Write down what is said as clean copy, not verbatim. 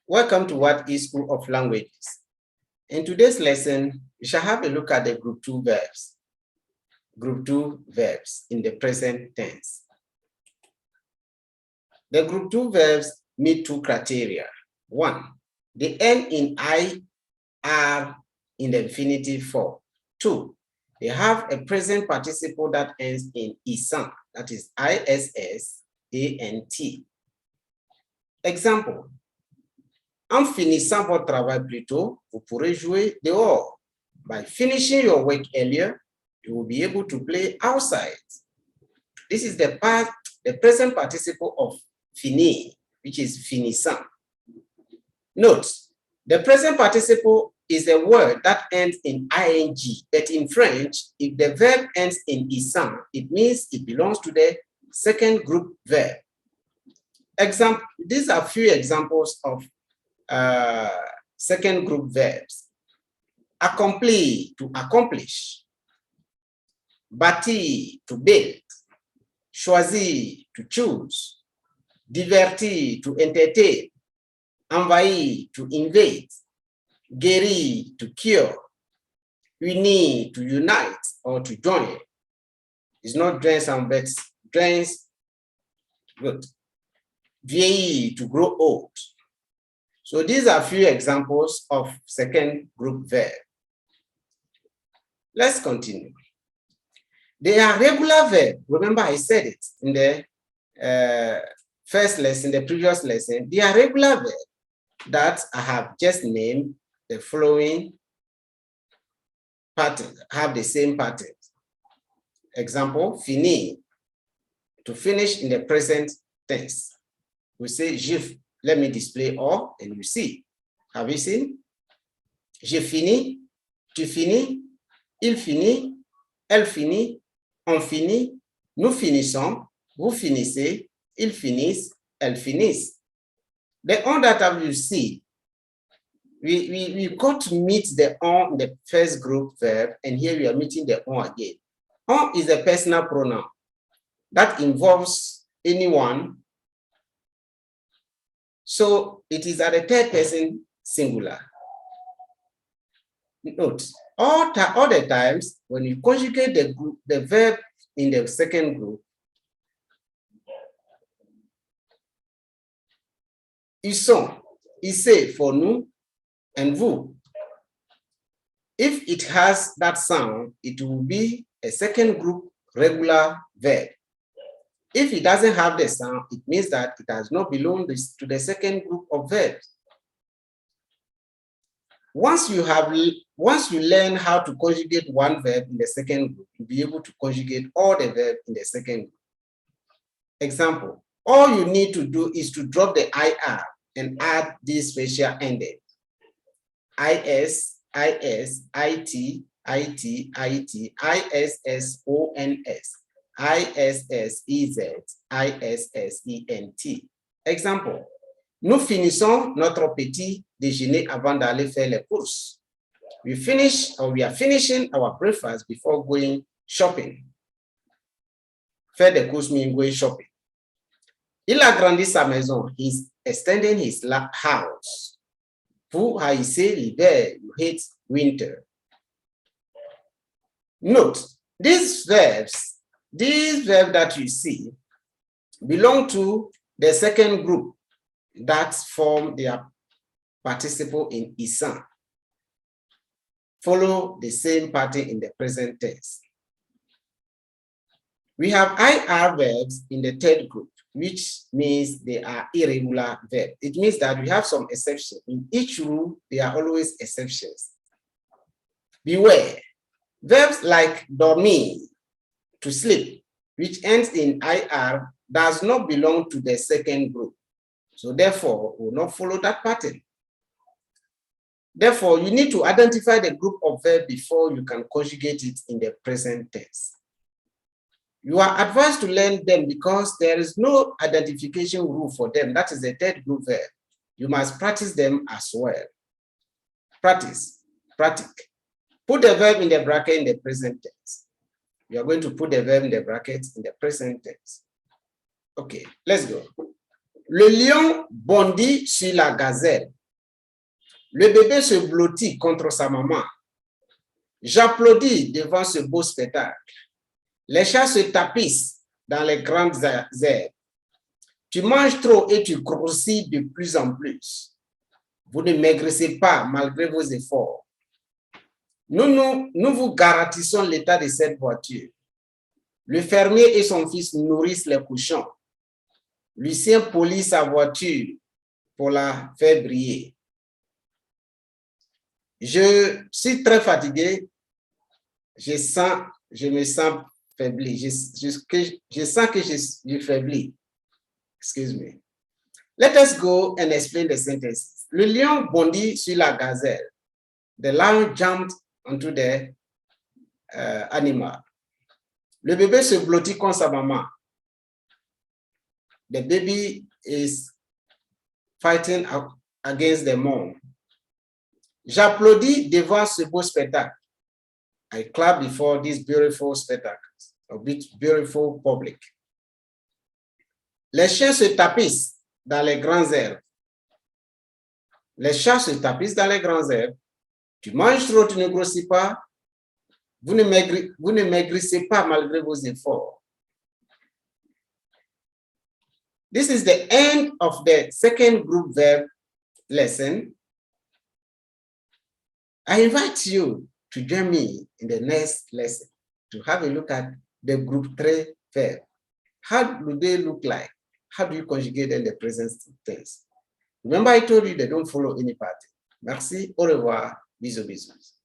Welcome to What is School of Languages. In today's lesson, we shall have a look at the group 2 verbs. Group 2 verbs in the present tense. The group 2 verbs meet two criteria. One, they end in IR in the infinitive form. Two, they have a present participle that ends in ISANT, that is ISSANT. Example. En finissant votre travail plus tôt, vous pourrez jouer dehors. By finishing your work earlier, you will be able to play outside. This is the present participle of finir, which is finissant. Note, the present participle is a word that ends in ing, but in French, if the verb ends in isant, it means it belongs to the second group verb. Example, these are few examples of second group verbs. Accomplir, to accomplish. Bâtir, to build. Choisir, to choose. Divertir, to entertain. Envahir, to invade. Guérir, to cure. Unir, to unite or to join. It's not join some verbs, joins. Good. Vieillir, to grow old. So these are few examples of second group verb. Let's continue. They are regular verbs. Remember, I said it in the first lesson, the previous lesson. They are regular verbs that I have just named the following pattern, have the same pattern. Example, finir, to finish in the present tense. We say, let me display all and you see. Have you seen? J'ai fini, tu finis, il finit, elle finit, on finit, nous finissons, vous finissez, ils finissent, elles finissent. The on that you see, we got to meet the on in the first group verb, and here we are meeting the on again. On is a personal pronoun that involves anyone. So it is at the third person singular. Note, all the times when you conjugate the verb in the second group, ils sont, issez for nous and vous. If it has that sound, it will be a second group regular verb. If it doesn't have the sound, it means that it does not belong to the second group of verbs. Once you learn how to conjugate one verb in the second group, you'll be able to conjugate all the verbs in the second group. Example, all you need to do is to drop the IR and add this special ending. IS, IS, IT, IT, IT, ISSONS. ISSEZ, ISSENT. Exemple, nous finissons notre petit déjeuner avant d'aller faire les courses. We are finishing our breakfast before going shopping. Faire des courses means going shopping. Il agrandit sa maison. He's extending his house. Vous haïssez l'hiver. You hate winter. Note, these verbs that you see belong to the second group that form their participle in isant. Follow the same pattern in the present tense. We have IR verbs in the third group, which means they are irregular verbs. It means that we have some exceptions. In each rule, there are always exceptions. Beware. Verbs like dormir, to sleep, which ends in IR, does not belong to the second group. So therefore, will not follow that pattern. Therefore, you need to identify the group of verbs before you can conjugate it in the present tense. You are advised to learn them because there is no identification rule for them. That is the third group verb. You must practice them as well. Practice. Put the verb in the bracket in the present tense. You are going to put the verb in the brackets in the present tense. Okay, let's go. Le lion bondit sur la gazelle. Le bébé se blottit contre sa maman. J'applaudis devant ce beau spectacle. Les chats se tapissent dans les grandes herbes. Tu manges trop et tu grossis de plus en plus. Vous ne maigrissez pas malgré vos efforts. Nous vous garantissons l'état de cette voiture. Le fermier et son fils nourrissent les cochons. Lucien polit sa voiture pour la faire briller. Je suis très fatigué. Je me sens faibli. Je sens que je faiblis. Excuse me. Let us go and explain the sentences. Le lion bondit sur la gazelle. The lion jumped onto the animal. Le bébé se blottit contre sa maman. The baby is fighting against the mom. J'applaudis devant ce beau spectacle. I clap before this beautiful spectacle, a beautiful public. Les chiens se tapissent dans les grands herbes. Les chats se tapissent dans les grands herbes. Tu manges trop, tu ne grossis pas. Vous ne maigrissez pas malgré vos efforts. This is the end of the second group verb lesson. I invite you to join me in the next lesson to have a look at the group 3 verb. How do they look like? How do you conjugate in the present tense? Remember, I told you they don't follow any pattern. Merci, au revoir, bisous, bisous.